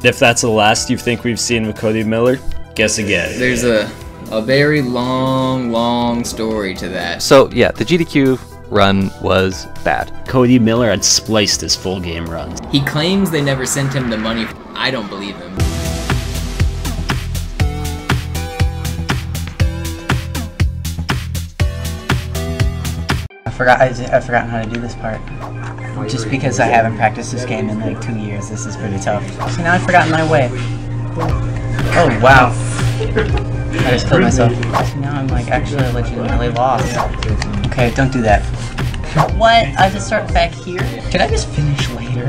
If that's the last you think we've seen with Cody Miller, guess again. There's a very long story to that. So yeah, the GDQ run was bad. Cody Miller had spliced his full game runs. He claims they never sent him the money. I don't believe him. I've forgotten how to do this part. Just because I haven't practiced this game in like 2 years, this is pretty tough. So now I've forgotten my way. Oh wow. I just killed myself. So now I'm like actually legitimately lost. Okay, don't do that. What? I just start back here? Can I just finish later?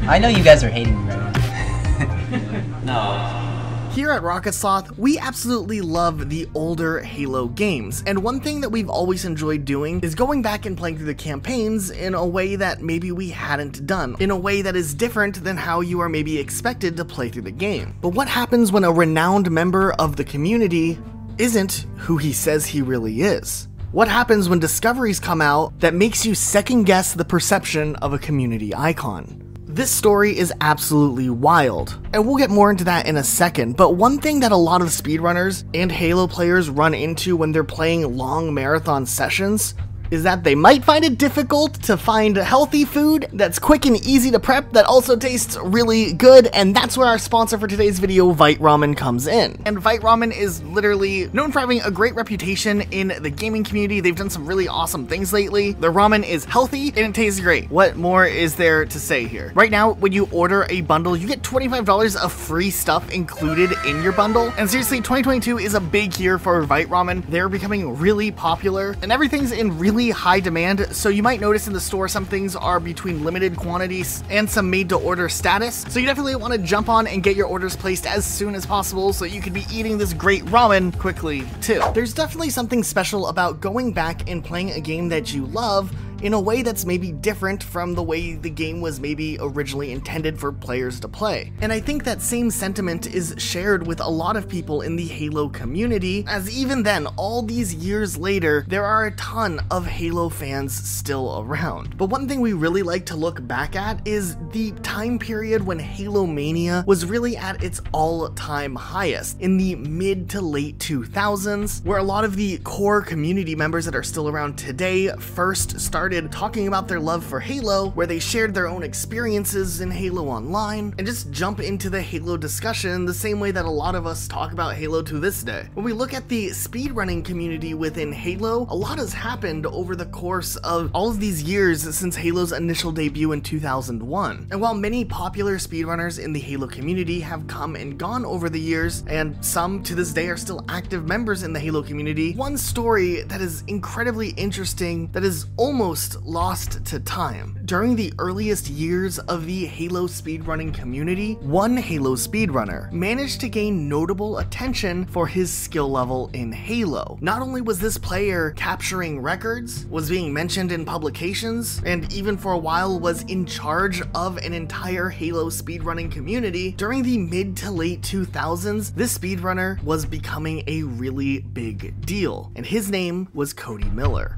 I know you guys are hating me right now. No. Here at Rocket Sloth, we absolutely love the older Halo games, and one thing that we've always enjoyed doing is going back and playing through the campaigns in a way that maybe we hadn't done, in a way that is different than how you are maybe expected to play through the game. But what happens when a renowned member of the community isn't who he says he really is? What happens when discoveries come out that makes you second guess the perception of a community icon? This story is absolutely wild, and we'll get more into that in a second, but one thing that a lot of speedrunners and Halo players run into when they're playing long marathon sessions is that they might find it difficult to find healthy food that's quick and easy to prep that also tastes really good, and that's where our sponsor for today's video, Vite Ramen, comes in. And Vite Ramen is literally known for having a great reputation in the gaming community. They've done some really awesome things lately. Their ramen is healthy and it tastes great. What more is there to say here? Right now, when you order a bundle, you get $25 of free stuff included in your bundle. And seriously, 2022 is a big year for Vite Ramen. They're becoming really popular and everything's in really high demand, so you might notice in the store some things are between limited quantities and some made to order status, so you definitely want to jump on and get your orders placed as soon as possible so you can be eating this great ramen quickly too. There's definitely something special about going back and playing a game that you love in a way that's maybe different from the way the game was maybe originally intended for players to play. And I think that same sentiment is shared with a lot of people in the Halo community, as even then, all these years later, there are a ton of Halo fans still around. But one thing we really like to look back at is the time period when Halo Mania was really at its all-time highest, in the mid to late 2000s, where a lot of the core community members that are still around today first started talking about their love for Halo, where they shared their own experiences in Halo Online, and just jump into the Halo discussion the same way that a lot of us talk about Halo to this day. When we look at the speedrunning community within Halo, a lot has happened over the course of all of these years since Halo's initial debut in 2001. And while many popular speedrunners in the Halo community have come and gone over the years, and some to this day are still active members in the Halo community, one story that is incredibly interesting that is almost lost to time. During the earliest years of the Halo speedrunning community, one Halo speedrunner managed to gain notable attention for his skill level in Halo. Not only was this player capturing records, was being mentioned in publications, and even for a while was in charge of an entire Halo speedrunning community, during the mid to late 2000s, this speedrunner was becoming a really big deal, and his name was Cody Miller.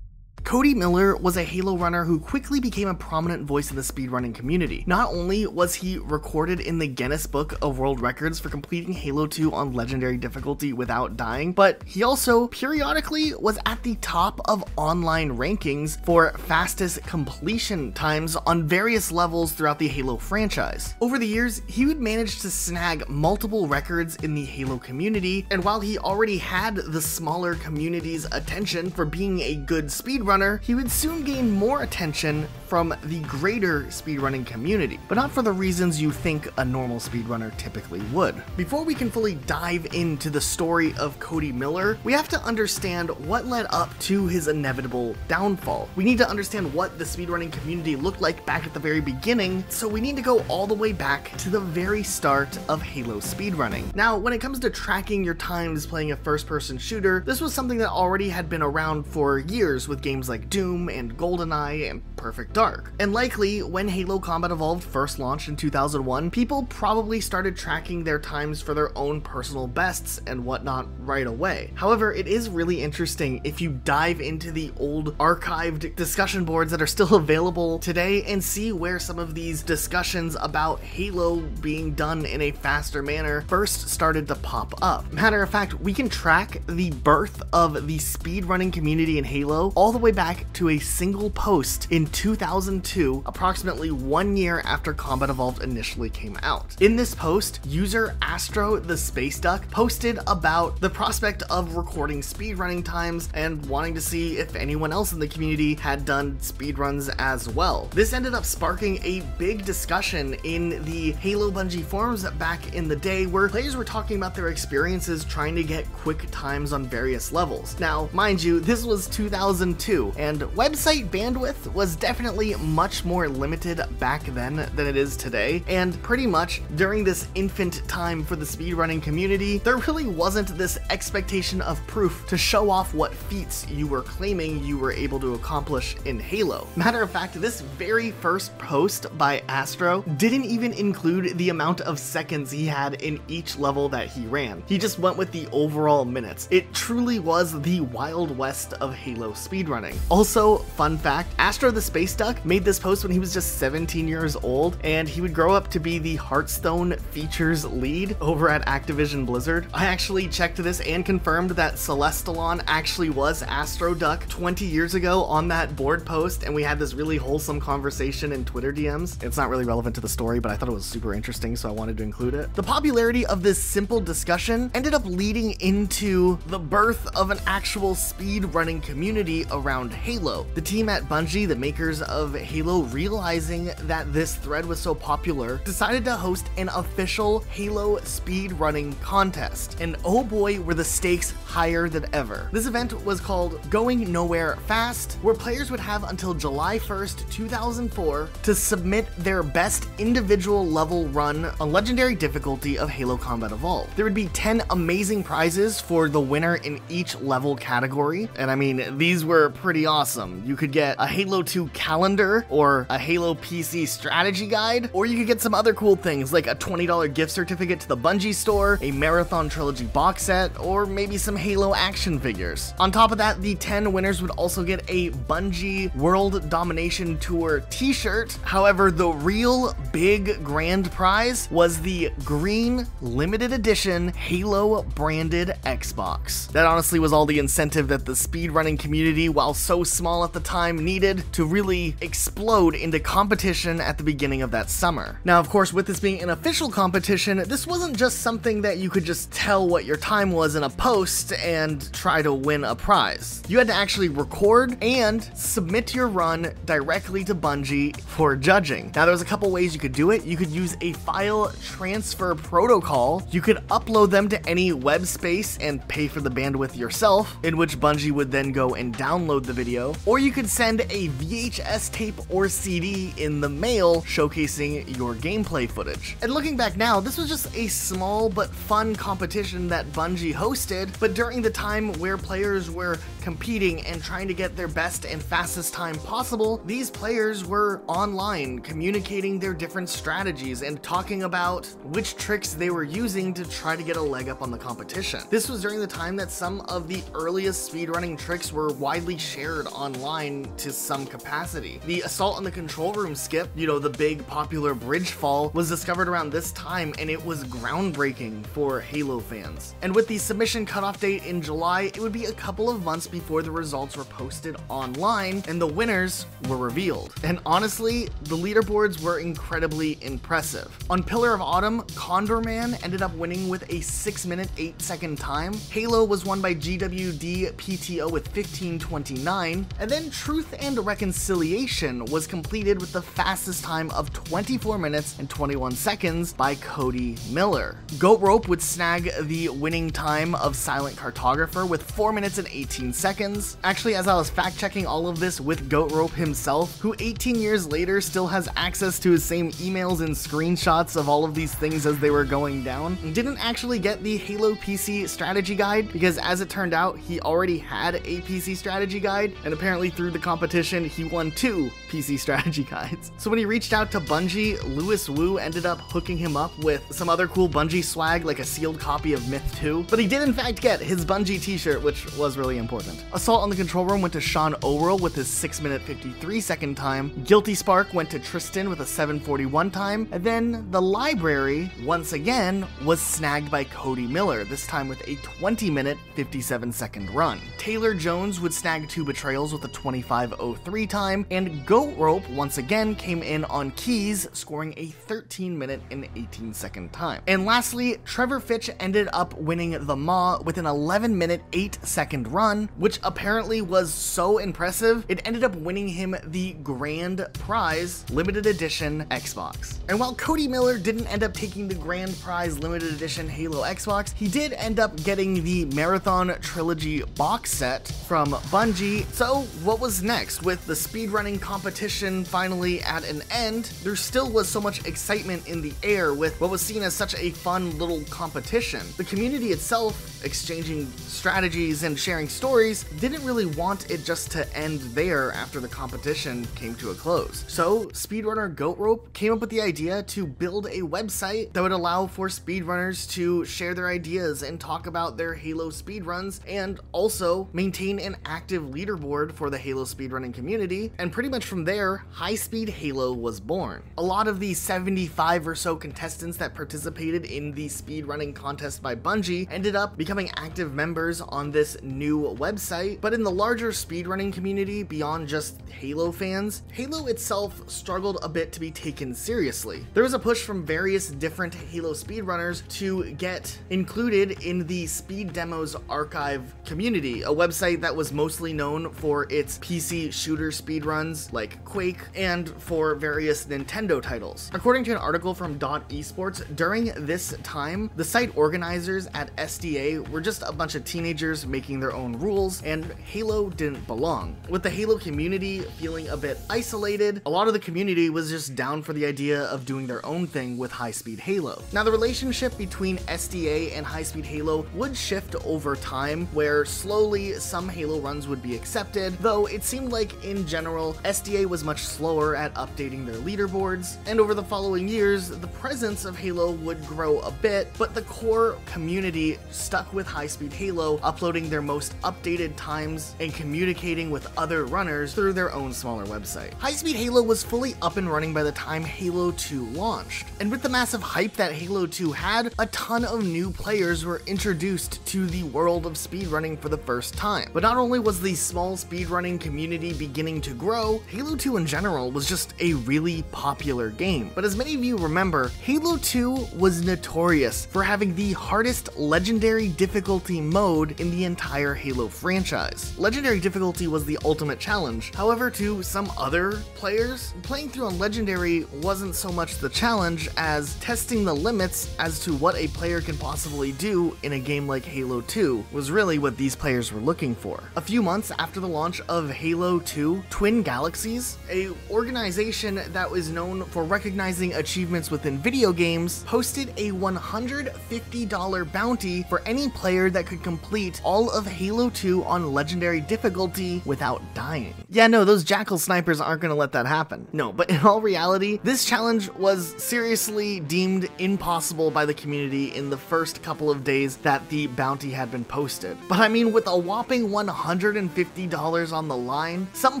Cody Miller was a Halo runner who quickly became a prominent voice in the speedrunning community. Not only was he recorded in the Guinness Book of World Records for completing Halo 2 on legendary difficulty without dying, but he also periodically was at the top of online rankings for fastest completion times on various levels throughout the Halo franchise. Over the years, he would manage to snag multiple records in the Halo community, and while he already had the smaller community's attention for being a good speedrunner, he would soon gain more attention from the greater speedrunning community, but not for the reasons you think a normal speedrunner typically would. Before we can fully dive into the story of Cody Miller, we have to understand what led up to his inevitable downfall. We need to understand what the speedrunning community looked like back at the very beginning, so we need to go all the way back to the very start of Halo speedrunning. Now, when it comes to tracking your times playing a first-person shooter, this was something that already had been around for years with games like Doom and GoldenEye and Perfect Dark. And likely, when Halo Combat Evolved first launched in 2001, people probably started tracking their times for their own personal bests and whatnot right away. However, it is really interesting if you dive into the old archived discussion boards that are still available today and see where some of these discussions about Halo being done in a faster manner first started to pop up. Matter of fact, we can track the birth of the speedrunning community in Halo all the way back to a single post in 2002, approximately 1 year after Combat Evolved initially came out. In this post, user Astro the Space Duck posted about the prospect of recording speedrunning times and wanting to see if anyone else in the community had done speedruns as well. This ended up sparking a big discussion in the Halo Bungie forums back in the day, where players were talking about their experiences trying to get quick times on various levels. Now, mind you, this was 2002, and website bandwidth was definitely much more limited back then than it is today, and pretty much during this infant time for the speedrunning community, there really wasn't this expectation of proof to show off what feats you were claiming you were able to accomplish in Halo. Matter of fact, this very first post by Astro didn't even include the amount of seconds he had in each level that he ran. He just went with the overall minutes. It truly was the Wild West of Halo speedrunning. Also, fun fact, Astro the Space Duck made this post when he was just 17 years old, and he would grow up to be the Hearthstone features lead over at Activision Blizzard. I actually checked this and confirmed that Celestalon actually was Astro Duck 20 years ago on that board post, and we had this really wholesome conversation in Twitter DMs. It's not really relevant to the story, but I thought it was super interesting, so I wanted to include it. The popularity of this simple discussion ended up leading into the birth of an actual speedrunning community around Halo. The team at Bungie, the makers of Halo, realizing that this thread was so popular, decided to host an official Halo speedrunning contest. And oh boy, were the stakes higher than ever. This event was called Going Nowhere Fast, where players would have until July 1st, 2004 to submit their best individual level run on legendary difficulty of Halo Combat Evolved. There would be 10 amazing prizes for the winner in each level category, and I mean, these were pretty awesome. You could get a Halo 2 calendar, or a Halo PC strategy guide, or you could get some other cool things like a $20 gift certificate to the Bungie store, a Marathon Trilogy box set, or maybe some Halo action figures. On top of that, the 10 winners would also get a Bungie World Domination Tour t-shirt. However, the real big grand prize was the green limited edition Halo branded Xbox. That honestly was all the incentive that the speedrunning community, while so small at the time, needed to really explode into competition at the beginning of that summer. Now, of course, with this being an official competition, this wasn't just something that you could just tell what your time was in a post and try to win a prize. You had to actually record and submit your run directly to Bungie for judging. Now, there was a couple ways you could do it. You could use a file transfer protocol. You could upload them to any web space and pay for the bandwidth yourself, in which Bungie would then go and download the video, or you could send a VHS tape or CD in the mail showcasing your gameplay footage. And looking back now, this was just a small but fun competition that Bungie hosted, but during the time where players were competing and trying to get their best and fastest time possible, these players were online communicating their different strategies and talking about which tricks they were using to try to get a leg up on the competition. This was during the time that some of the earliest speedrunning tricks were widely shared online to some capacity. The assault on the control room skip, you know, the big popular bridge fall, was discovered around this time, and it was groundbreaking for Halo fans. And with the submission cutoff date in July, it would be a couple of months before the results were posted online and the winners were revealed. And honestly, the leaderboards were incredibly impressive. On Pillar of Autumn, Condorman ended up winning with a 6-minute 8-second time. Halo was won by GWD PTO with 15:29, and then Truth and Reconciliation was completed with the fastest time of 24 minutes and 21 seconds by Cody Miller. Goat Rope would snag the winning time of Silent Cartographer with 4 minutes and 18 seconds. Actually, as I was fact-checking all of this with Goat Rope himself, who 18 years later still has access to his same emails and screenshots of all of these things as they were going down, didn't actually get the Halo PC strategy guide, because as it turned out, he already had a PC strategy guide, and apparently through the competition, he won 2 PC strategy guides. So when he reached out to Bungie, Louis Wu ended up hooking him up with some other cool Bungie swag, like a sealed copy of Myth 2, but he did in fact get his Bungie t-shirt, which was really important. Assault on the Control Room went to Sean O'Rell with his 6-minute 53-second time. Guilty Spark went to Tristan with a 7:41 time, and then the library, once again, was snagged by Cody Miller, this time with a 20-minute 57-second run. Taylor Jones would snag 2 Betrayals with a 25:03 time, and Goat Rope once again came in on keys, scoring a 13-minute and 18-second time. And lastly, Trevor Fitch ended up winning the Maw with an 11-minute 8-second run, which apparently was so impressive, it ended up winning him the grand prize limited edition Xbox. And while Cody Miller didn't end up taking the grand prize limited edition Halo Xbox, he did end up getting the Marathon Trilogy box set from Bungie. So what was next? With the speedrunning competition finally at an end, there still was so much excitement in the air with what was seen as such a fun little competition. The community itself, exchanging strategies and sharing stories, didn't really want it just to end there after the competition came to a close. So speedrunner Goat Rope came up with the idea to build a website that would allow for speedrunners to share their ideas and talk about their Halo speedruns, and also maintain an active leaderboard for the Halo speedrunning community. And pretty much from there, High Speed Halo was born. A lot of the 75 or so contestants that participated in the speedrunning contest by Bungie ended up becoming active members on this new website. But in the larger speedrunning community, beyond just Halo fans, Halo itself struggled a bit to be taken seriously. There was a push from various different Halo speedrunners to get included in the Speed Demos Archive community, a website that was mostly known for its PC shooter speedruns like Quake and for various Nintendo titles. According to an article from .esports, during this time, the site organizers at SDA were just a bunch of teenagers making their own rules, and Halo didn't belong. With the Halo community feeling a bit isolated, a lot of the community was just down for the idea of doing their own thing with High Speed Halo. Now, the relationship between SDA and High Speed Halo would shift over time, where slowly some Halo runs would be accepted, though it seemed like in general, SDA was much slower at updating their leaderboards, and over the following years, the presence of Halo would grow a bit, but the core community stuck with High Speed Halo, uploading their most updated times and communicating with other runners through their own smaller website. High Speed Halo was fully up and running by the time Halo 2 launched, and with the massive hype that Halo 2 had, a ton of new players were introduced to the world of speedrunning for the first time. But not only was the small speedrunning community beginning to grow, Halo 2 in general was just a really popular game. But as many of you remember, Halo 2 was notorious for having the hardest legendary difficulty mode in the entire Halo franchise. Legendary difficulty was the ultimate challenge. However, to some other players, playing through on Legendary wasn't so much the challenge as testing the limits as to what a player can possibly do in a game like Halo 2 was really what these players were looking for. A few months after the launch of Halo 2, Twin Galaxies, a organization that was known for recognizing achievements within video games, posted a $150 bounty for any player that could complete all of Halo 2 on Legendary difficulty without dying. Yeah, no, those Jackal snipers aren't gonna let that happen. No, but in all reality, this challenge was seriously deemed impossible by the community in the first couple of days that the bounty had been posted. But I mean, with a whopping $150 on the line, some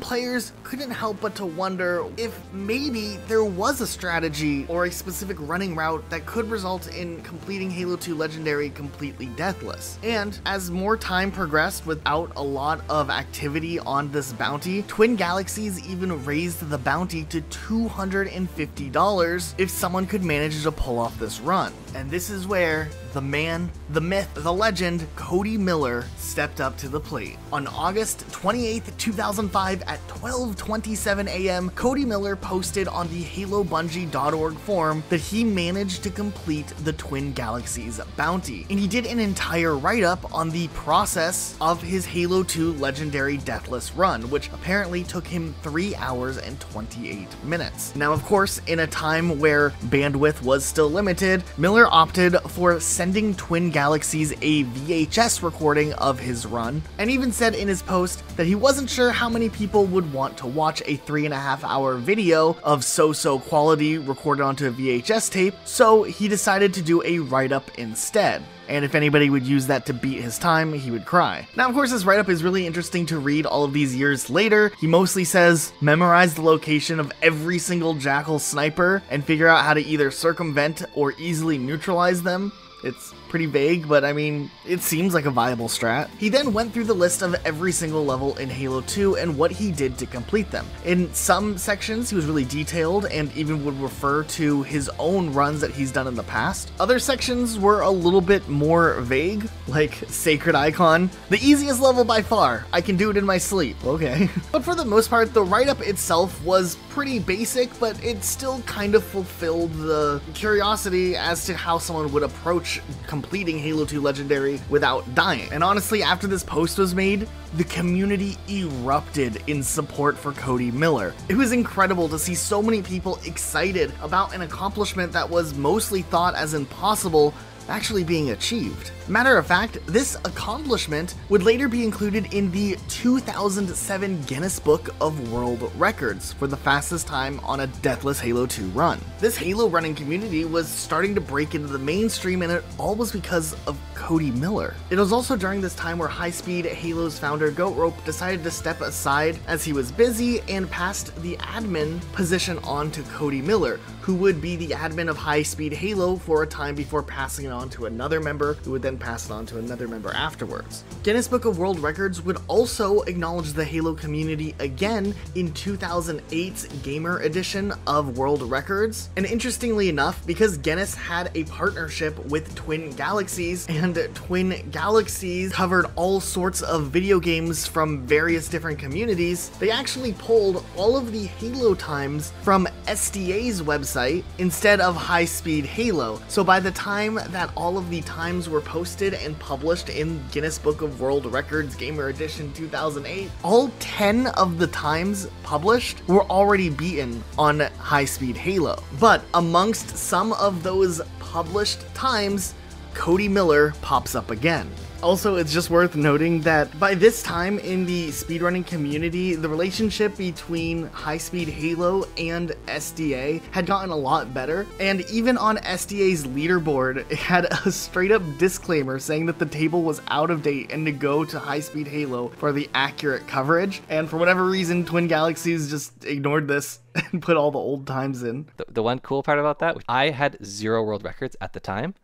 players couldn't help but to wonder if maybe there was a strategy or a specific running route that could result in completing Halo 2 Legendary completely deathless. And as more time progressed without a lot of activity on this bounty, Twin Galaxies even raised the bounty to $250 if someone could manage to pull off this run. And this is where the man, the myth, the legend, Cody Miller stepped up to the plate. On August 28th, 2005 at 12:27 a.m., Cody Miller posted on the HaloBungie.org forum that he managed to complete the Twin Galaxies bounty. And he did an entire write-up on the process of his Halo 2 Legendary Deathless run, which apparently took him 3 hours and 28 minutes. Now, of course, in a time where bandwidth was still limited, Miller opted for sending Twin Galaxies a VHS recording of his run, and even said in his post that he wasn't sure how many people would want to watch a 3.5-hour video of so-so quality recorded onto a VHS tape, so he decided to do a write-up instead. And if anybody would use that to beat his time, he would cry. Now, of course, this write-up is really interesting to read all of these years later. He mostly says, memorize the location of every single Jackal sniper and figure out how to either circumvent or easily neutralize them. It's pretty vague, but I mean, it seems like a viable strat. He then went through the list of every single level in Halo 2 and what he did to complete them. In some sections, he was really detailed and even would refer to his own runs that he's done in the past. Other sections were a little bit more vague, like Sacred Icon. The easiest level by far. I can do it in my sleep. Okay. But for the most part, the write-up itself was pretty basic, but it still kind of fulfilled the curiosity as to how someone would approach completing Halo 2 Legendary without dying. And honestly, after this post was made, the community erupted in support for Cody Miller. It was incredible to see so many people excited about an accomplishment that was mostly thought as impossible actually being achieved. Matter of fact, this accomplishment would later be included in the 2007 Guinness Book of World Records for the fastest time on a deathless Halo 2 run. This Halo running community was starting to break into the mainstream, and it all was because of Cody Miller. It was also during this time where High Speed Halo's founder Goatrope decided to step aside as he was busy and passed the admin position on to Cody Miller, who would be the admin of High Speed Halo for a time before passing it on to another member, who would then pass it on to another member afterwards. Guinness Book of World Records would also acknowledge the Halo community again in 2008's Gamer Edition of World Records. And interestingly enough, because Guinness had a partnership with Twin Galaxies, and Twin Galaxies covered all sorts of video games from various different communities, they actually pulled all of the Halo times from SDA's website instead of High Speed Halo. So by the time that all of the times were posted and published in Guinness Book of World Records Gamer Edition 2008, all 10 of the times published were already beaten on High Speed Halo. But amongst some of those published times, Cody Miller pops up again. Also, it's just worth noting that by this time in the speedrunning community, the relationship between High Speed Halo and SDA had gotten a lot better, and even on SDA's leaderboard, it had a straight up disclaimer saying that the table was out of date and to go to High Speed Halo for the accurate coverage, and for whatever reason, Twin Galaxies just ignored this and put all the old times in. The one cool part about that, I had 0 world records at the time,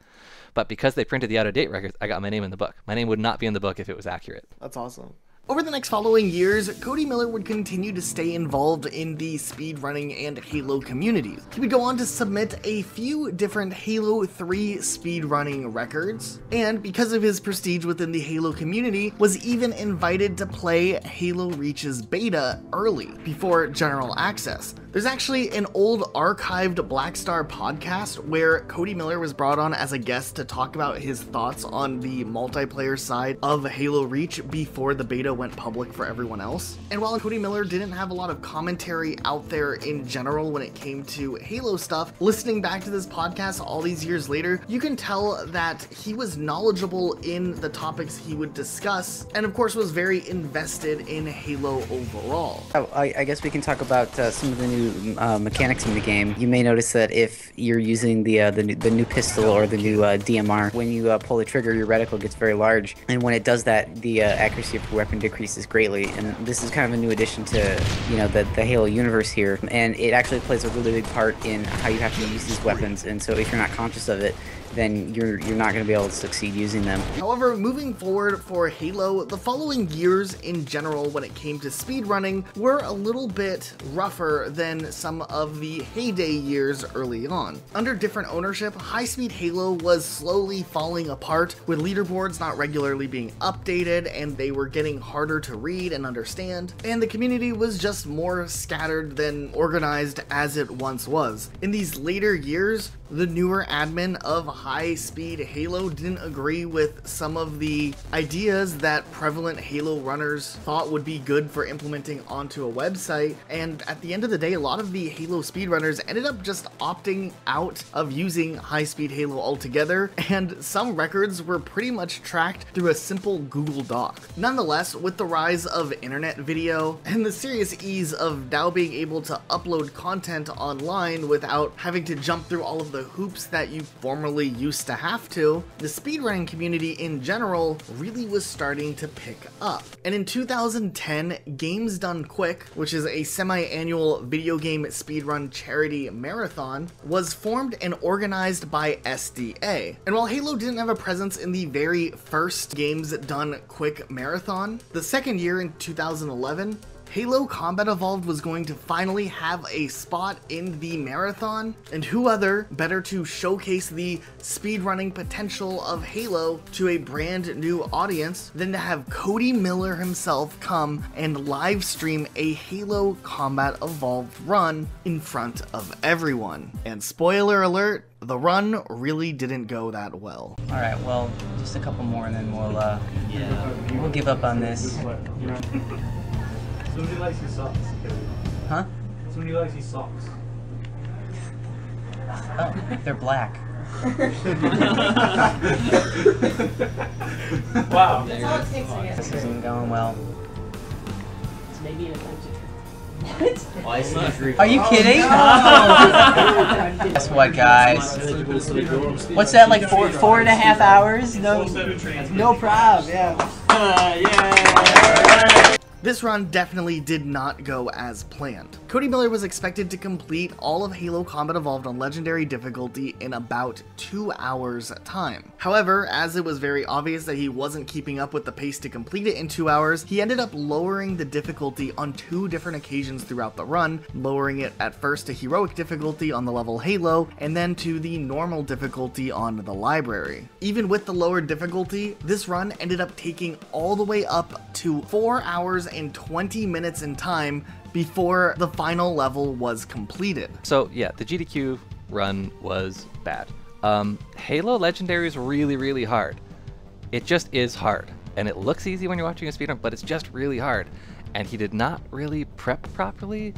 but because they printed the out-of-date records, I got my name in the book. My name would not be in the book if it was accurate. That's awesome. Over the next following years, Cody Miller would continue to stay involved in the speedrunning and Halo communities. He would go on to submit a few different Halo 3 speedrunning records, and because of his prestige within the Halo community, was even invited to play Halo Reach's beta early, before general access. There's actually an old archived Black Star podcast where Cody Miller was brought on as a guest to talk about his thoughts on the multiplayer side of Halo Reach before the beta went public for everyone else. And while Cody Miller didn't have a lot of commentary out there in general when it came to Halo stuff, listening back to this podcast all these years later, you can tell that he was knowledgeable in the topics he would discuss, and of course was very invested in Halo overall. I guess we can talk about some of the new mechanics in the game. You may notice that if you're using the new pistol or the new DMR, when you pull the trigger, your reticle gets very large, and when it does that, the accuracy of your weapon decreases greatly. And this is kind of a new addition to the Halo universe here, and it actually plays a really big part in how you have to use these weapons. And so if you're not conscious of it, then you're not going to be able to succeed using them. However, moving forward for Halo, the following years in general when it came to speedrunning were a little bit rougher than some of the heyday years early on. Under different ownership, High Speed Halo was slowly falling apart, with leaderboards not regularly being updated, and they were getting harder to read and understand, and the community was just more scattered than organized as it once was. In these later years, the newer admin of high-speed Halo didn't agree with some of the ideas that prevalent Halo runners thought would be good for implementing onto a website, and at the end of the day, a lot of the Halo speedrunners ended up just opting out of using high-speed Halo altogether, and some records were pretty much tracked through a simple Google Doc. Nonetheless, with the rise of internet video and the serious ease of now being able to upload content online without having to jump through all of the hoops that you formerly used to have to, the speedrunning community in general really was starting to pick up. And in 2010, Games Done Quick, which is a semi-annual video game speedrun charity marathon, was formed and organized by SDA. And while Halo didn't have a presence in the very first Games Done Quick marathon, the second year in 2011, Halo Combat Evolved was going to finally have a spot in the marathon, and who other better to showcase the speedrunning potential of Halo to a brand new audience than to have Cody Miller himself come and live stream a Halo Combat Evolved run in front of everyone. And spoiler alert, the run really didn't go that well. Alright, well, just a couple more and then we'll give up on this. Somebody likes your socks. Huh? Somebody likes your socks. Oh, they're black. Wow. That's all it takes to get. This isn't going well. It's maybe an attempt to. Are you kidding? Guess what, guys? What's that, like 4.5 hours? No problem, yeah. This run definitely did not go as planned. Cody Miller was expected to complete all of Halo Combat Evolved on Legendary difficulty in about 2 hours time. However, as it was very obvious that he wasn't keeping up with the pace to complete it in 2 hours, he ended up lowering the difficulty on 2 different occasions throughout the run, lowering it at first to Heroic difficulty on the level Halo, and then to the normal difficulty on the Library. Even with the lowered difficulty, this run ended up taking all the way up to 4 hours and 20 minutes in time before the final level was completed. So yeah, the GDQ run was bad. Halo Legendary is really, really hard. It just is hard. And it looks easy when you're watching a speedrun, but it's just really hard. And he did not really prep properly,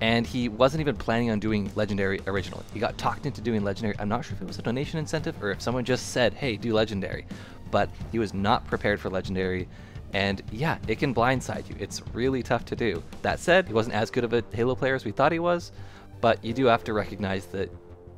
and he wasn't even planning on doing Legendary originally. He got talked into doing Legendary. I'm not sure if it was a donation incentive or if someone just said, hey, do Legendary. But he was not prepared for Legendary. And yeah, it can blindside you. It's really tough to do. That said, he wasn't as good of a Halo player as we thought he was, but you do have to recognize that,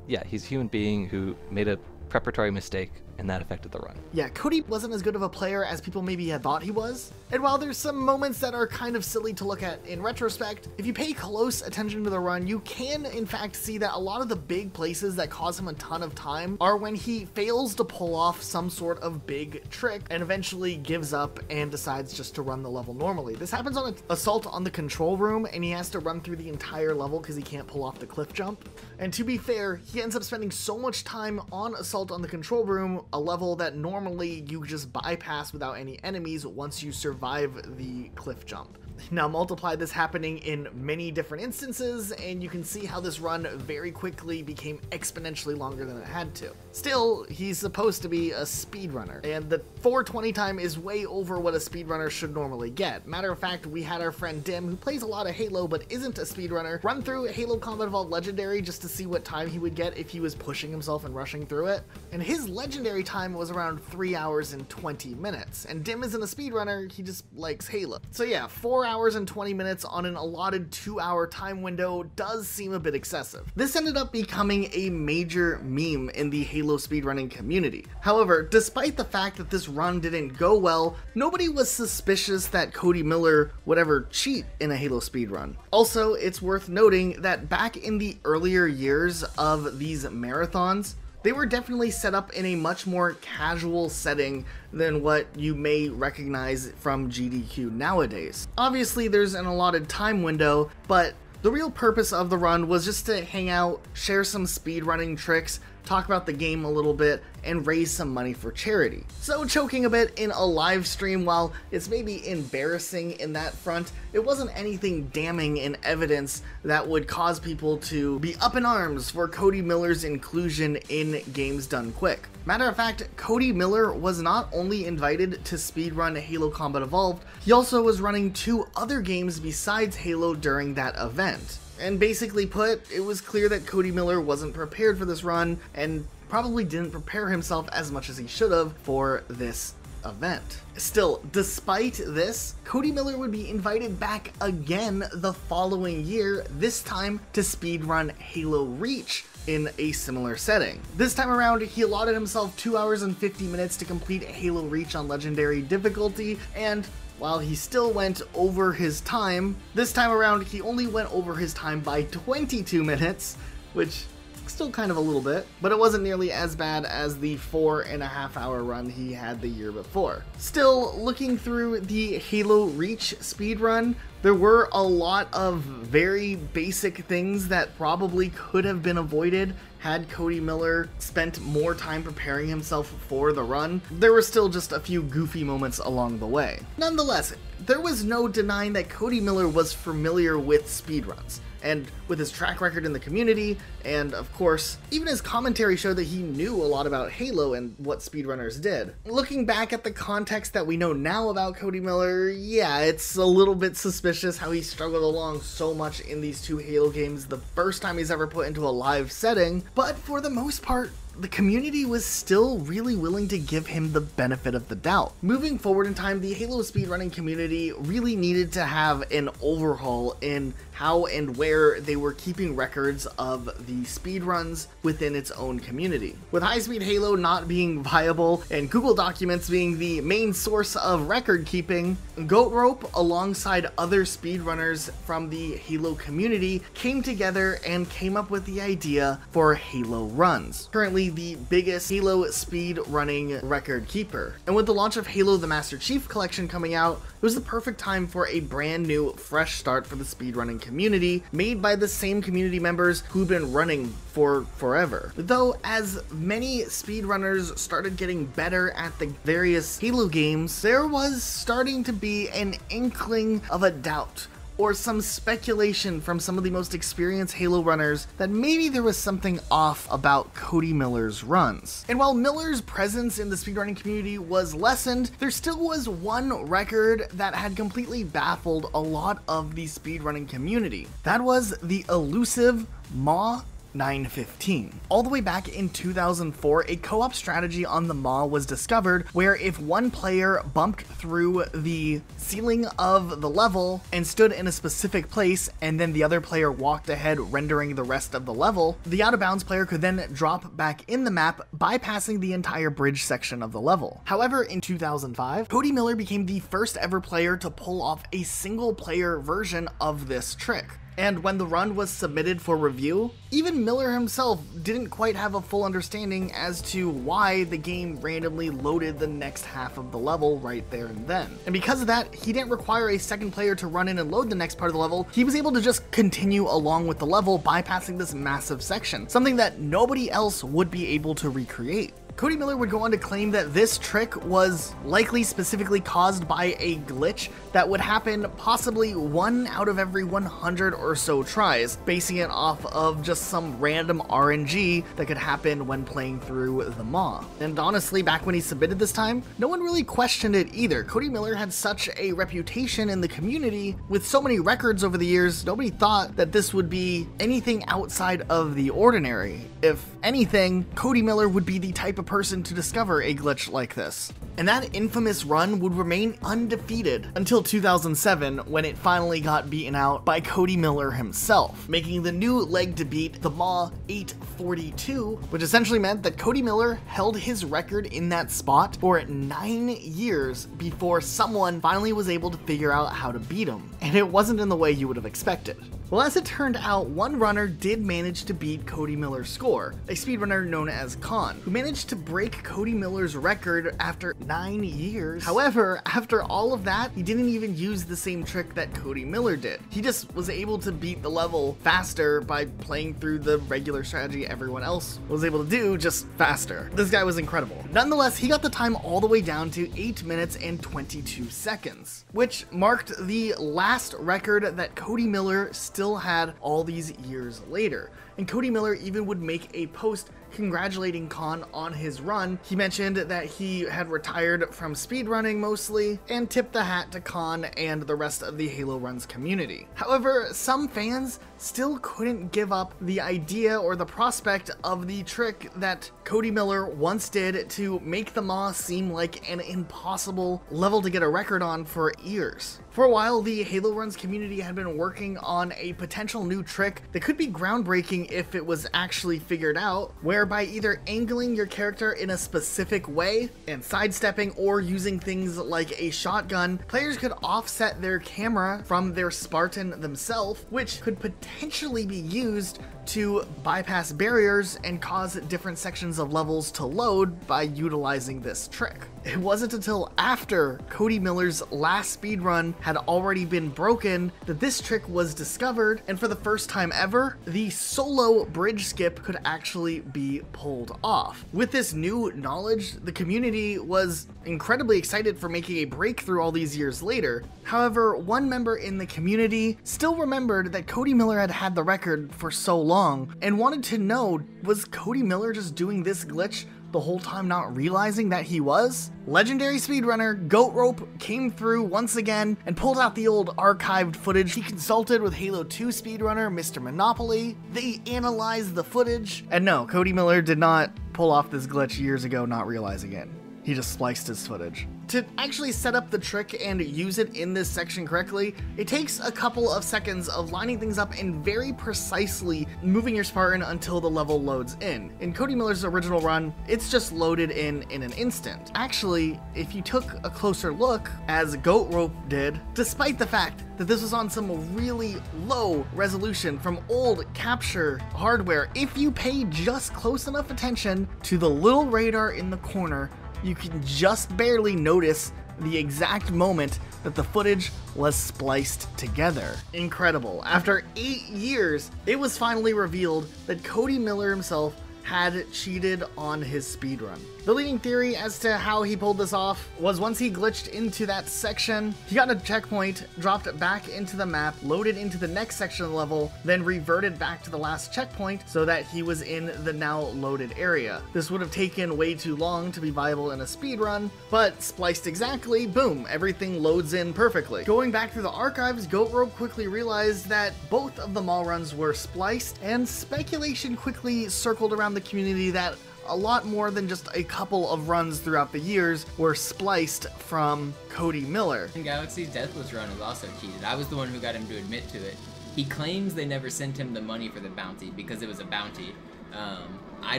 yeah, he's a human being who made a preparatory mistake, and that affected the run. Yeah, Cody wasn't as good of a player as people maybe had thought he was. And while there's some moments that are kind of silly to look at in retrospect, if you pay close attention to the run, you can in fact see that a lot of the big places that cause him a ton of time are when he fails to pull off some sort of big trick and eventually gives up and decides just to run the level normally. This happens on an assault on the control room, and he has to run through the entire level because he can't pull off the cliff jump. And to be fair, he ends up spending so much time on assault on the control room, a level that normally you just bypass without any enemies once you survive the cliff jump. Now multiply this happening in many different instances, and you can see how this run very quickly became exponentially longer than it had to. Still, he's supposed to be a speedrunner, and the 420 time is way over what a speedrunner should normally get. Matter of fact, we had our friend Dim, who plays a lot of Halo but isn't a speedrunner, run through Halo Combat Evolved Legendary just to see what time he would get if he was pushing himself and rushing through it. And his Legendary time was around 3 hours and 20 minutes. And Dim isn't a speedrunner, he just likes Halo. So yeah, 4 hours and 20 minutes on an allotted 2-hour time window does seem a bit excessive. This ended up becoming a major meme in the Halo speedrunning community. However, despite the fact that this run didn't go well, nobody was suspicious that Cody Miller would ever cheat in a Halo speedrun. Also, it's worth noting that back in the earlier years of these marathons, they were definitely set up in a much more casual setting than what you may recognize from GDQ nowadays. Obviously, there's an allotted time window, but the real purpose of the run was just to hang out, share some speedrunning tricks, talk about the game a little bit, and raise some money for charity. So choking a bit in a live stream, while it's maybe embarrassing in that front, it wasn't anything damning in evidence that would cause people to be up in arms for Cody Miller's inclusion in Games Done Quick. Matter of fact, Cody Miller was not only invited to speedrun Halo Combat Evolved, he also was running 2 other games besides Halo during that event. And basically put, it was clear that Cody Miller wasn't prepared for this run and probably didn't prepare himself as much as he should have for this event. Still, despite this, Cody Miller would be invited back again the following year, this time to speedrun Halo Reach in a similar setting. This time around, he allotted himself 2 hours and 50 minutes to complete Halo Reach on Legendary difficulty, and while he still went over his time, this time around he only went over his time by 22 minutes, which still kind of a little bit, but it wasn't nearly as bad as the 4.5 hour run he had the year before. Still, looking through the Halo Reach speedrun, there were a lot of very basic things that probably could have been avoided had Cody Miller spent more time preparing himself for the run. There were still just a few goofy moments along the way. Nonetheless, there was no denying that Cody Miller was familiar with speedruns, and with his track record in the community, and of course, even his commentary showed that he knew a lot about Halo and what speedrunners did. Looking back at the context that we know now about Cody Miller, yeah, it's a little bit suspicious how he struggled along so much in these 2 Halo games the first time he's ever put into a live setting, but for the most part, the community was still really willing to give him the benefit of the doubt. Moving forward in time, the Halo speedrunning community really needed to have an overhaul in how and where they were keeping records of the speedruns within its own community. With High-Speed Halo not being viable and Google Documents being the main source of record keeping, Goat Rope alongside other speedrunners from the Halo community came together and came up with the idea for Halo Runs. Currently the biggest Halo speed running record keeper. And with the launch of Halo the Master Chief Collection coming out, it was the perfect time for a brand new, fresh start for the speedrunning community, made by the same community members who've been running for forever. Though, as many speedrunners started getting better at the various Halo games, there was starting to be an inkling of a doubt or some speculation from some of the most experienced Halo runners that maybe there was something off about Cody Miller's runs. And while Miller's presence in the speedrunning community was lessened, there still was one record that had completely baffled a lot of the speedrunning community. That was the elusive Maw 915. All the way back in 2004, a co-op strategy on the Maw was discovered where if one player bumped through the ceiling of the level and stood in a specific place and then the other player walked ahead rendering the rest of the level, the out-of-bounds player could then drop back in the map, bypassing the entire bridge section of the level. However, in 2005, Cody Miller became the first ever player to pull off a single player version of this trick. And when the run was submitted for review, even Miller himself didn't quite have a full understanding as to why the game randomly loaded the next half of the level right there and then. And because of that, he didn't require a second player to run in and load the next part of the level. He was able to just continue along with the level, bypassing this massive section, something that nobody else would be able to recreate. Cody Miller would go on to claim that this trick was likely specifically caused by a glitch that would happen possibly 1 out of every 100 or so tries, basing it off of just some random RNG that could happen when playing through the Maw. And honestly, back when he submitted this time, no one really questioned it either. Cody Miller had such a reputation in the community with so many records over the years, nobody thought that this would be anything outside of the ordinary. If anything, Cody Miller would be the type of person to discover a glitch like this. And that infamous run would remain undefeated until 2007, when it finally got beaten out by Cody Miller himself, making the new leg to beat, the Maw 842, which essentially meant that Cody Miller held his record in that spot for 9 years before someone finally was able to figure out how to beat him. And it wasn't in the way you would have expected. Well, as it turned out, one runner did manage to beat Cody Miller's score, a speedrunner known as Khan, who managed to break Cody Miller's record after 9 years. However, after all of that, he didn't even use the same trick that Cody Miller did. He just was able to beat the level faster by playing through the regular strategy everyone else was able to do, just faster. This guy was incredible. Nonetheless, he got the time all the way down to 8 minutes and 22 seconds, which marked the last record that Cody Miller still had all these years later. And Cody Miller even would make a post congratulating Khan on his run. He mentioned that he had retired from speedrunning mostly, and tipped the hat to Khan and the rest of the Halo Runs community. However, some fans still couldn't give up the idea or the prospect of the trick that Cody Miller once did to make the Maw seem like an impossible level to get a record on for years. For a while, the Halo Runs community had been working on a potential new trick that could be groundbreaking if it was actually figured out, whereby either angling your character in a specific way and sidestepping, or using things like a shotgun, players could offset their camera from their Spartan themselves, which could potentially be used to bypass barriers and cause different sections of levels to load by utilizing this trick. It wasn't until after Cody Miller's last speedrun had already been broken that this trick was discovered, and for the first time ever, the solo bridge skip could actually be pulled off. With this new knowledge, the community was incredibly excited for making a breakthrough all these years later. However, one member in the community still remembered that Cody Miller had had the record for so long and wanted to know, was Cody Miller just doing this glitch the whole time, not realizing that he was? Legendary speedrunner Goat Rope came through once again and pulled out the old archived footage. He consulted with Halo 2 speedrunner Mr. Monopoly. They analyzed the footage, and no, Cody Miller did not pull off this glitch years ago not realizing it. He just spliced his footage. To actually set up the trick and use it in this section correctly, it takes a couple of seconds of lining things up and very precisely moving your Spartan until the level loads in. In Cody Miller's original run, it's just loaded in an instant. Actually, if you took a closer look, as Goat Rope did, despite the fact that this was on some really low resolution from old capture hardware, if you pay just close enough attention to the little radar in the corner, you can just barely notice the exact moment that the footage was spliced together. Incredible. After 8 years, it was finally revealed that Cody Miller himself had cheated on his speedrun. The leading theory as to how he pulled this off was once he glitched into that section, he got a checkpoint, dropped back into the map, loaded into the next section of the level, then reverted back to the last checkpoint so that he was in the now loaded area. This would have taken way too long to be viable in a speedrun, but spliced exactly, boom, everything loads in perfectly. Going back through the archives, Goat Rope quickly realized that both of the mall runs were spliced, and speculation quickly circled around the community that a lot more than just a couple of runs throughout the years were spliced from Cody Miller. Galaxy's Deathless run was also cheated. I was the one who got him to admit to it. He claims they never sent him the money for the bounty because it was a bounty. I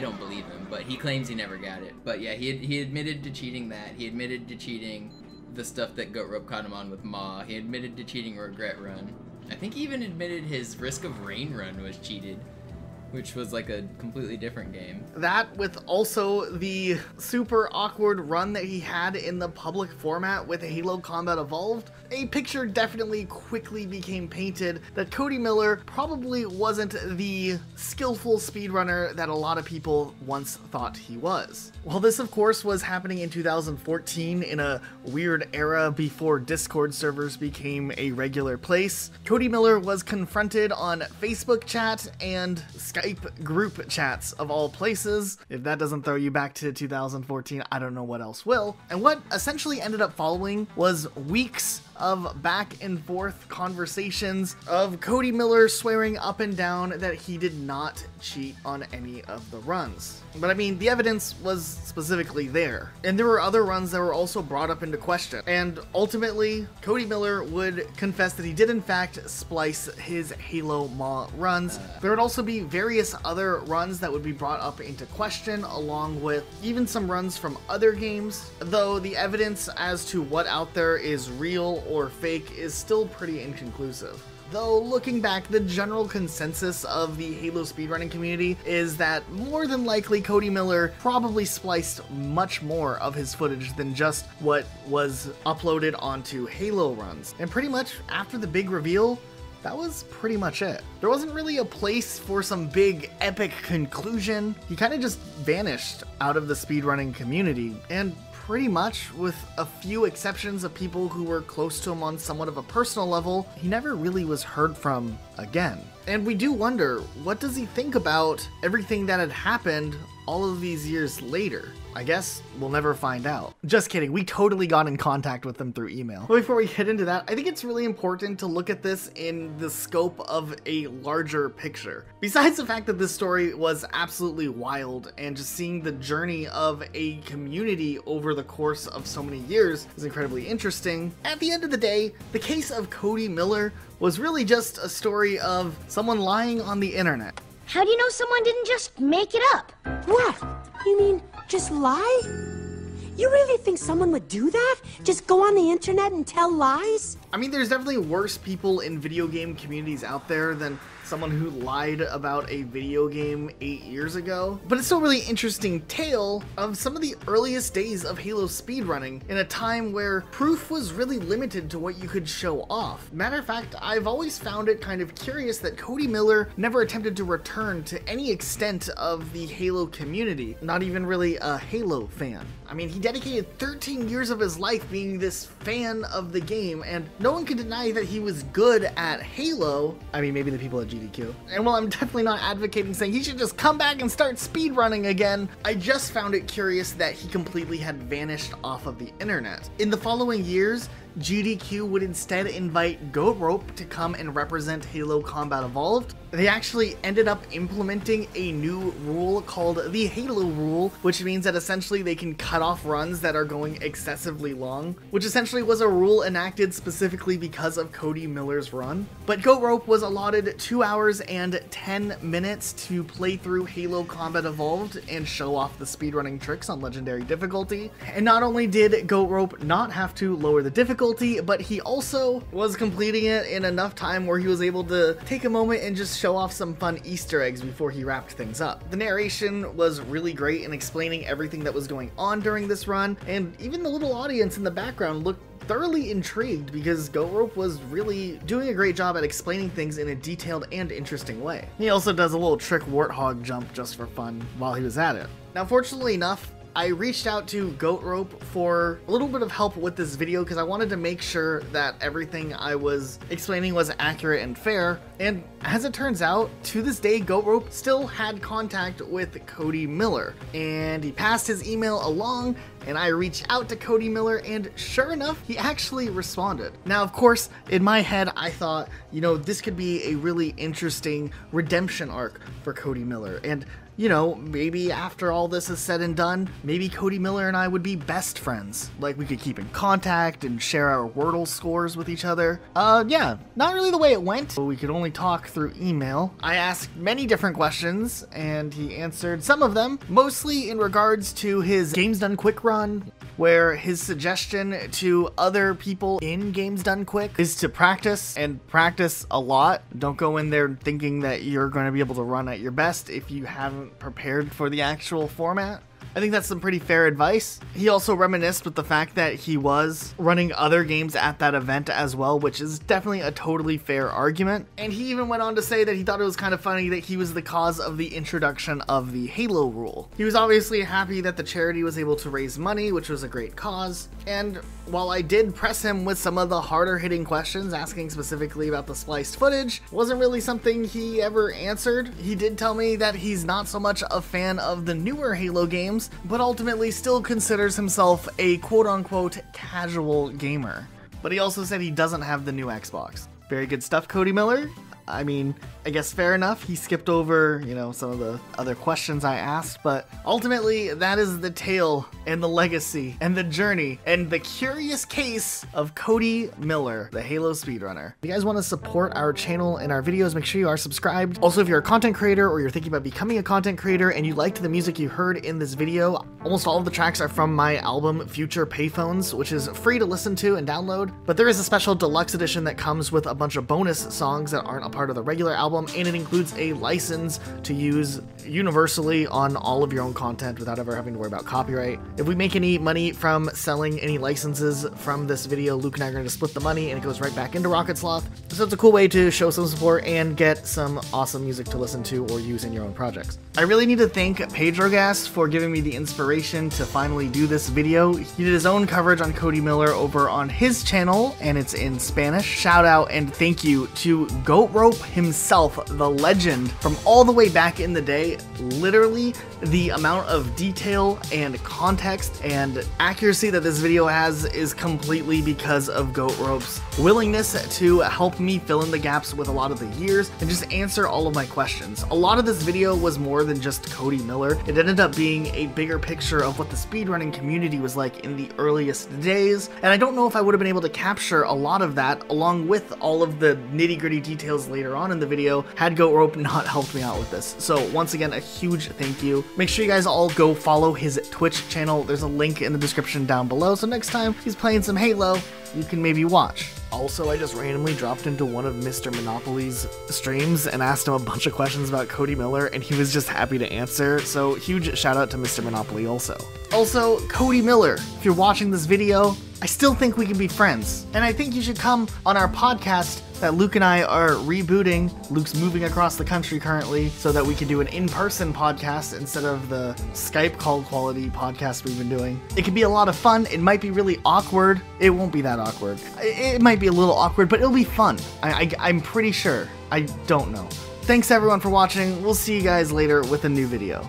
don't believe him, but he claims he never got it. But yeah, he admitted to cheating that. He admitted to cheating the stuff that Goat Rope caught him on with Maw. He admitted to cheating Regret Run. I think he even admitted his Risk of Rain run was cheated, which was like a completely different game. That, with also the super awkward run that he had in the public format with Halo Combat Evolved, a picture definitely quickly became painted that Cody Miller probably wasn't the skillful speedrunner that a lot of people once thought he was. While this, of course, was happening in 2014 in a weird era before Discord servers became a regular place, Cody Miller was confronted on Facebook chat and Skype group chats of all places. If that doesn't throw you back to 2014, I don't know what else will. And what essentially ended up following was weeks of back and forth conversations of Cody Miller swearing up and down that he did not cheat on any of the runs. But I mean, the evidence was specifically there. And there were other runs that were also brought up into question. And ultimately, Cody Miller would confess that he did in fact splice his Halo Maw runs. There would also be various other runs that would be brought up into question, along with even some runs from other games, though the evidence as to what out there is real or fake is still pretty inconclusive. though looking back, the general consensus of the Halo speedrunning community is that more than likely Cody Miller probably spliced much more of his footage than just what was uploaded onto Halo runs. And pretty much after the big reveal, that was pretty much it. There wasn't really a place for some big epic conclusion. He kind of just vanished out of the speedrunning community, and pretty much, with a few exceptions of people who were close to him on somewhat of a personal level, he never really was heard from again. And we do wonder, what does he think about everything that had happened all of these years later? I guess we'll never find out. Just kidding, we totally got in contact with them through email. But before we get into that, I think it's really important to look at this in the scope of a larger picture. Besides the fact that this story was absolutely wild, and just seeing the journey of a community over the course of so many years is incredibly interesting, at the end of the day, the case of Cody Miller was really just a story of someone lying on the internet. How do you know someone didn't just make it up? What? You mean just lie? You really think someone would do that? Just go on the internet and tell lies? I mean, there's definitely worse people in video game communities out there than someone who lied about a video game 8 years ago. But it's still a really interesting tale of some of the earliest days of Halo speedrunning in a time where proof was really limited to what you could show off. Matter of fact, I've always found it kind of curious that Cody Miller never attempted to return to any extent of the Halo community, not even really a Halo fan. I mean, he dedicated 13 years of his life being this fan of the game, and no one can deny that he was good at Halo. I mean, maybe the people at AGDQ. And while I'm definitely not advocating saying he should just come back and start speedrunning again, I just found it curious that he completely had vanished off of the internet. In the following years, GDQ would instead invite Goat Rope to come and represent Halo Combat Evolved. They actually ended up implementing a new rule called the Halo Rule, which means that essentially they can cut off runs that are going excessively long, which essentially was a rule enacted specifically because of Cody Miller's run. But Goat Rope was allotted 2 hours and 10 minutes to play through Halo Combat Evolved and show off the speedrunning tricks on Legendary difficulty. And not only did Goat Rope not have to lower the difficulty, but he also was completing it in enough time where he was able to take a moment and just show off some fun Easter eggs before he wrapped things up. The narration was really great in explaining everything that was going on during this run, and even the little audience in the background looked thoroughly intrigued because Goat Rope was really doing a great job at explaining things in a detailed and interesting way. He also does a little trick warthog jump just for fun while he was at it. Now, fortunately enough, I reached out to Goat Rope for a little bit of help with this video because I wanted to make sure that everything I was explaining was accurate and fair, and as it turns out, to this day, Goat Rope still had contact with Cody Miller, and he passed his email along, and I reached out to Cody Miller, and sure enough, he actually responded. Now, of course, in my head, I thought, you know, this could be a really interesting redemption arc for Cody Miller, and you know, maybe after all this is said and done, maybe Cody Miller and I would be best friends. Like, we could keep in contact and share our Wordle scores with each other. Yeah, not really the way it went. We could only talk through email. I asked many different questions, and he answered some of them, mostly in regards to his Games Done Quick run, where his suggestion to other people in Games Done Quick is to practice, and practice a lot. Don't go in there thinking that you're going to be able to run at your best if you haven't prepared for the actual format. I think that's some pretty fair advice. He also reminisced with the fact that he was running other games at that event as well, which is definitely a totally fair argument. And he even went on to say that he thought it was kind of funny that he was the cause of the introduction of the Halo rule. He was obviously happy that the charity was able to raise money, which was a great cause. And while I did press him with some of the harder hitting questions, asking specifically about the spliced footage, wasn't really something he ever answered. He did tell me that he's not so much a fan of the newer Halo games, but ultimately still considers himself a quote-unquote casual gamer. But he also said he doesn't have the new Xbox. Very good stuff, Cody Miller. I mean, I guess fair enough. He skipped over, you know, some of the other questions I asked, but ultimately that is the tale and the legacy and the journey and the curious case of Cody Miller, the Halo speedrunner. If you guys want to support our channel and our videos, make sure you are subscribed. Also, if you're a content creator or you're thinking about becoming a content creator and you liked the music you heard in this video, almost all of the tracks are from my album Future Payphones, which is free to listen to and download, but there is a special deluxe edition that comes with a bunch of bonus songs that aren't a part of the regular album, and it includes a license to use universally on all of your own content without ever having to worry about copyright. If we make any money from selling any licenses from this video, Luke and I are going to split the money and it goes right back into Rocket Sloth. So it's a cool way to show some support and get some awesome music to listen to or use in your own projects. I really need to thank Pedrogas for giving me the inspiration to finally do this video. He did his own coverage on Cody Miller over on his channel, and it's in Spanish. Shout out and thank you to Goat Rope himself, the legend from all the way back in the day. Literally, the amount of detail and context and accuracy that this video has is completely because of Goat Rope's willingness to help me fill in the gaps with a lot of the years and just answer all of my questions. A lot of this video was more than just Cody Miller. It ended up being a bigger picture of what the speedrunning community was like in the earliest days, and I don't know if I would have been able to capture a lot of that along with all of the nitty-gritty details later on in the video had Goat Rope not helped me out with this. So once again, a huge thank you. Make sure you guys all go follow his Twitch channel. There's a link in the description down below, so next time he's playing some Halo, you can maybe watch. Also, I just randomly dropped into one of Mr. Monopoly's streams and asked him a bunch of questions about Cody Miller, and he was just happy to answer, so huge shout out to Mr. Monopoly also. Also, Cody Miller, if you're watching this video, I still think we can be friends, and I think you should come on our podcast that Luke and I are rebooting. Luke's moving across the country currently so that we can do an in-person podcast instead of the Skype call quality podcast we've been doing. It could be a lot of fun. It might be really awkward. It won't be that awkward. It might be a little awkward, but it'll be fun. I'm pretty sure. I don't know. Thanks everyone for watching. We'll see you guys later with a new video.